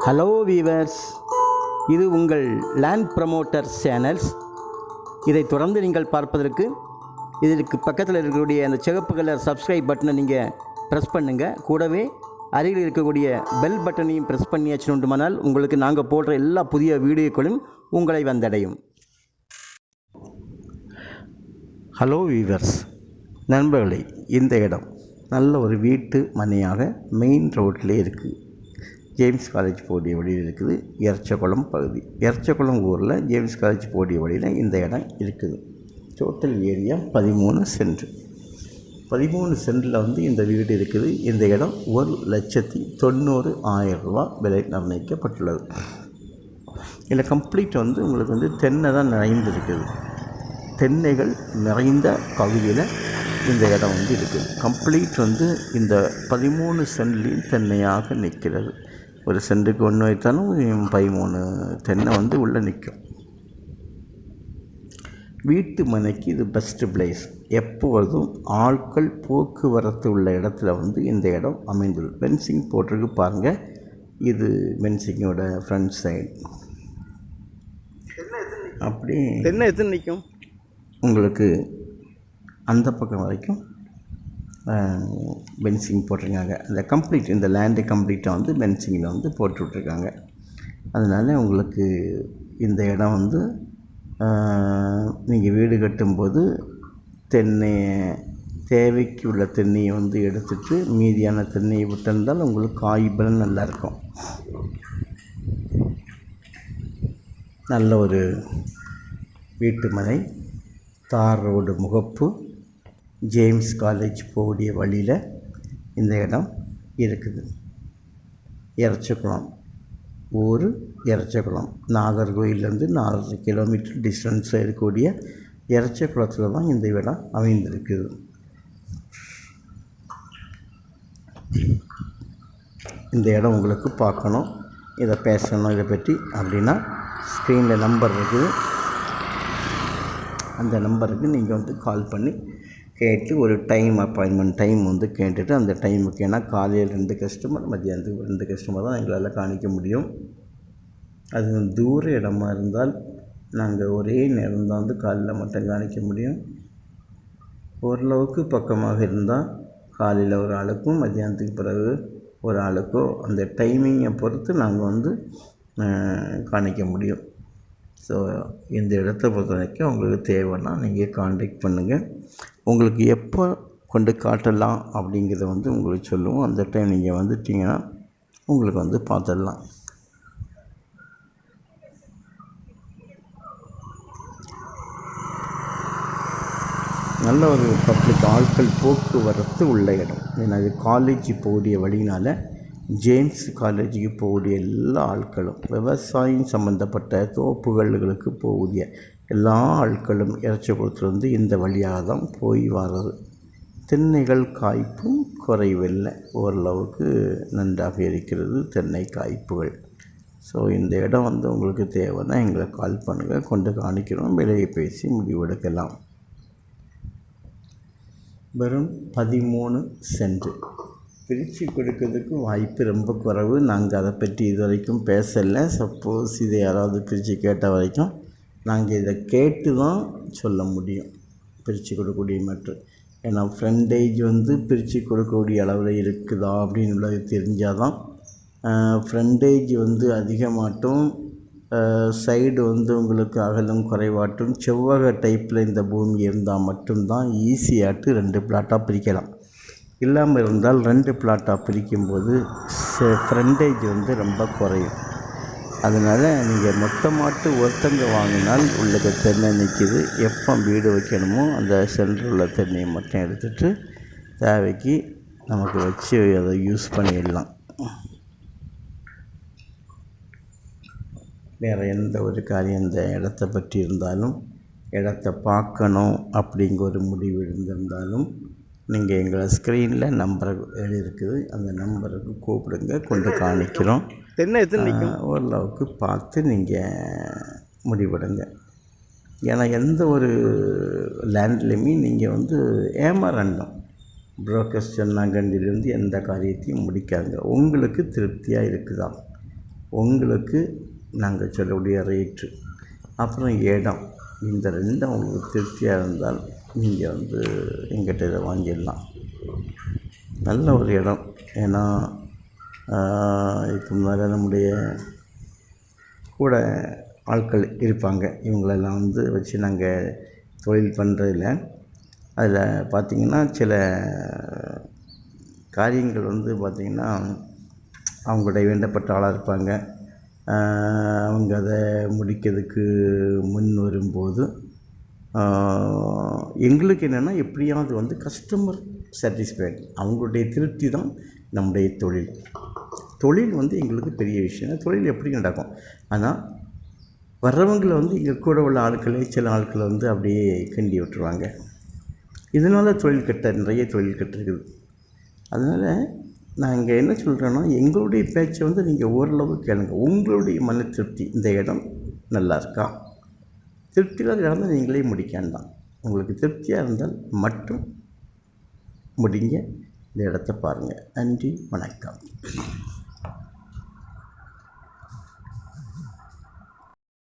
Hello viewers, இது உங்கள் land promoter channels. இதை தொடர்ந்து நீங்கள் பார்ப்பதற்கு இதற்கு பக்கத்தில் இருக்கக்கூடிய அந்த சிவப்பு கலர் சப்ஸ்கிரைப் பட்டனை நீங்கள் ப்ரெஸ் பண்ணுங்கள். கூடவே அருகில் இருக்கக்கூடிய பெல் பட்டனையும் ப்ரெஸ் பண்ணியாச்சுனுமானால் உங்களுக்கு நாங்கள் போடுற எல்லா புதிய வீடியோக்களும் உங்களை வந்தடையும். ஹலோ வீவர்ஸ், நண்பர்களே, இந்த இடம் நல்ல ஒரு வீட்டு மனையாக மெயின் ரோட்டிலே இருக்குது. ஜேம்ஸ் காலேஜ் போடிய வழியில் இருக்குது. எர்ச்சகுளம் பகுதி, எர்ச்சகுளம் ஊரில் ஜேம்ஸ் காலேஜ் போடிய வழியில் இந்த இடம் இருக்குது. Total area 13 send. 13 சென்டில் இந்த வீடு இருக்குது. இந்த இடம் 1,90,000 ரூபா விலை நிர்ணயிக்கப்பட்டுள்ளது. இதில் கம்ப்ளீட் உங்களுக்கு தென்னை தான் நிறைந்திருக்குது. தென்னைகள் நிறைந்த பகுதியில் இந்த இடம் இருக்குது. கம்ப்ளீட் இந்த 13 சென்ட்லேயும் தென்னையாக நிற்கிறது. ஒரு சென்ட்டுக்கு ஒன்று வைத்தாலும் 13 தென்னை உள்ளே நிற்கும். வீட்டு மனைக்கு இது பெஸ்ட்டு பிளேஸ். எப்பொழுதும் ஆட்கள் போக்குவரத்து உள்ள இடத்துல இந்த இடம் அமைந்துள்ளது. ஃபென்சிங் போட்டிருக்கு பாருங்கள். இது ஃபென்சிங்கோட ஃப்ரண்ட் சைடு. அப்படி தென்னை எத்தனை நிற்கும் உங்களுக்கு அந்த பக்கம் வரைக்கும் பென்சிங் போட்டிருக்காங்க. அந்த கம்ப்ளீட் இந்த லேண்டு கம்ப்ளீட்டாக பென்சிங்கில் போட்டு விட்ருக்காங்க. அதனால் உங்களுக்கு இந்த இடம் நீங்கள் வீடு கட்டும்போது தேவைக்கு உள்ள தென்னையை எடுத்துகிட்டு மீதியான தென்னையை விட்டிருந்தால் உங்களுக்கு காய்பலன் நல்லாயிருக்கும். நல்ல ஒரு வீட்டு மனை, தார் ரோடு முகப்பு, ஜேம்ஸ் காலேஜ் போடிய வழியில் இந்த இடம் இருக்குது. எர்ச்சகுளம் ஊர், எர்ச்சகுளம் நாகர்கோயிலேருந்து 4 கிலோமீட்டர் டிஸ்டன்ஸில் இருக்கக்கூடிய எர்ச்சகுளத்தில் தான் இந்த இடம் அமைந்திருக்குது. இந்த இடம் உங்களுக்கு பார்க்கணும், இதை பேசணும் இதை பற்றி அப்படின்னா ஸ்க்ரீனில் நம்பர் இருக்குது. அந்த நம்பருக்கு நீங்கள் கால் பண்ணி கேட்டு ஒரு அப்பாயின்மெண்ட் டைம் கேட்டுட்டு அந்த டைமுக்கு, ஏன்னா காலையில் 2 கஸ்டமர், மத்தியானத்துக்கு 2 கஸ்டமர் தான் எங்களால் காணிக்க முடியும். அது தூர இடமா இருந்தால் நாங்கள் ஒரே நேரம் தான் காலையில் மட்டும் காணிக்க முடியும். ஓரளவுக்கு பக்கமாக இருந்தால் காலையில் ஒரு ஆளுக்கும் மத்தியானத்துக்கு பிறகு ஒரு ஆளுக்கோ அந்த டைமிங்கை பொறுத்து நாங்கள் காணிக்க முடியும். ஸோ இந்த இடத்த பொறுத்த வரைக்கும் உங்களுக்கு தேவைன்னா நீங்கள் கான்டாக்ட் பண்ணுங்கள். உங்களுக்கு எப்போ கொண்டு காட்டலாம் அப்படிங்கிறத உங்களுக்கு சொல்லுவோம். அந்த டைம் நீங்கள் வந்துட்டிங்கன்னா உங்களுக்கு பார்த்துடலாம். நல்ல ஒரு பப்ளிக் ஆட்கள் போக்குவரத்து உள்ள இடம். ஏன்னா இது காலேஜ் போடிய வழியினால் ஜேம்ஸ் காலேஜுக்கு போகக்கூடிய எல்லா ஆட்களும், விவசாயம் சம்மந்தப்பட்ட தோப்புகளுக்கு போகக்கூடிய எல்லா ஆட்களும் எர்ச்சகுளத்துலேருந்து இந்த வழியாக தான் போய் வர்றது. தென்னைகள் காய்ப்பும் குறைவில்லை, ஓரளவுக்கு நன்றாக இருக்கிறது தென்னை காய்ப்புகள். ஸோ இந்த இடம் உங்களுக்கு தேவைன்னா எங்களை கால் பண்ணுங்கள், கொண்டு காணிக்கிறோம், விலையை பேசி முடிவெடுக்கலாம். வெறும் 13 சென்ட். பிரித்து கொடுக்கறதுக்கு வாய்ப்பு ரொம்ப குறைவு. நாங்கள் அதை பற்றி இது வரைக்கும் பேசலை. சப்போஸ் இதை யாராவது பிரித்து கேட்ட வரைக்கும் நாங்கள் இதை கேட்டு தான் சொல்ல முடியும் பிரித்து கொடுக்கக்கூடிய மேட்ரு. ஏன்னா ஃப்ரண்டேஜ் பிரித்து கொடுக்கக்கூடிய அளவில் இருக்குதா அப்படின்னு உள்ளது தெரிஞ்சால் தான். ஃப்ரண்டேஜ் அதிகமாட்டும், சைடு உங்களுக்கு அகலம் குறைவாட்டும், செவ்வக டைப்பில் இந்த பூமி இருந்தால் மட்டும்தான் ஈஸியாட்டு 2 பிளாட்டாக பிரிக்கலாம். இல்லாமல் இருந்தால் 2 பிளாட்டாக பிரிக்கும்போது ஃப்ரண்டேஜ் ரொம்ப குறையும். அதனால் நீங்கள் மொத்தமாட்டு ஒருத்தங்க வாங்கினால் உள்ளது தென்னை நிற்கிது. எப்போ வீடு வைக்கணுமோ அந்த சென்டரில் உள்ள தென்னையை மட்டும் எடுத்துகிட்டு தேவைக்கு நமக்கு வச்சு அதை யூஸ் பண்ணிடலாம். வேறு எந்த ஒரு காரியம் இந்த இடத்த பற்றி இருந்தாலும், இடத்த பார்க்கணும் அப்படிங்கிற ஒரு முடிவு இருந்திருந்தாலும் நீங்கள் எங்களை ஸ்க்ரீனில் நம்பர் எழுதியிருக்குது, அந்த நம்பருக்கு கூப்பிடுங்க, கொண்டு காணிக்கிறோம். ஓரளவுக்கு பார்த்து நீங்கள் முடிவெடுங்க. ஏன்னா எந்த ஒரு லேண்ட்லேயுமே நீங்கள் ஏமாறணும். புரோக்கர்ஸ் சொன்னாங்கண்டிலிருந்து எந்த காரியத்தையும் முடிக்காதுங்க. உங்களுக்கு திருப்தியாக இருக்குதா, உங்களுக்கு நாங்கள் சொல்லக்கூடிய ரேட்டு, அப்புறம் இடம், இந்த ரெண்டும் உங்களுக்கு திருப்தியாக இருந்தால் நீங்கள் எங்கிட்ட இதை வாங்கிடலாம். நல்ல ஒரு இடம். ஏன்னா இதுக்கு முன்னால் நம்முடைய கூட ஆட்கள் இருப்பாங்க. இவங்களெல்லாம் வச்சு நாங்கள் தொழில் பண்ணுறதில்ல. அதில் பார்த்திங்கன்னா சில காரியங்கள் பார்த்திங்கன்னா அவங்களுடைய வேண்டப்பட்ட ஆளாக இருப்பாங்க. அவங்க அதை முடிக்கிறதுக்கு முன் வரும்போது எங்களுக்கு என்னென்னா எப்படியாவது கஸ்டமர் சாட்டிஸ்ஃபைட், அவங்களுடைய திருப்தி தான் நம்முடைய தொழில். தொழில் எங்களுக்கு பெரிய விஷயம். தொழில் எப்படி நடக்கும், ஆனால் வர்றவங்களை இங்கே கூட உள்ள ஆட்களே சில ஆட்களை அப்படியே கிண்டி விட்டுருவாங்க. இதனால் நிறைய தொழில் கெட்டிருக்குது. அதனால் நான் இங்கே என்ன சொல்கிறேன்னா, எங்களுடைய பேச்சை நீங்கள் ஓரளவு கேளுங்க. உங்களுடைய மன திருப்தி, இந்த இடம் நல்லா இருக்கா, திருப்தியாக இருந்தால் நீங்களே முடிக்காண்டாம். உங்களுக்கு திருப்தியாக இருந்தால் மட்டும் முடிங்க, இந்த இடத்த பாருங்கள். நன்றி, வணக்கம்.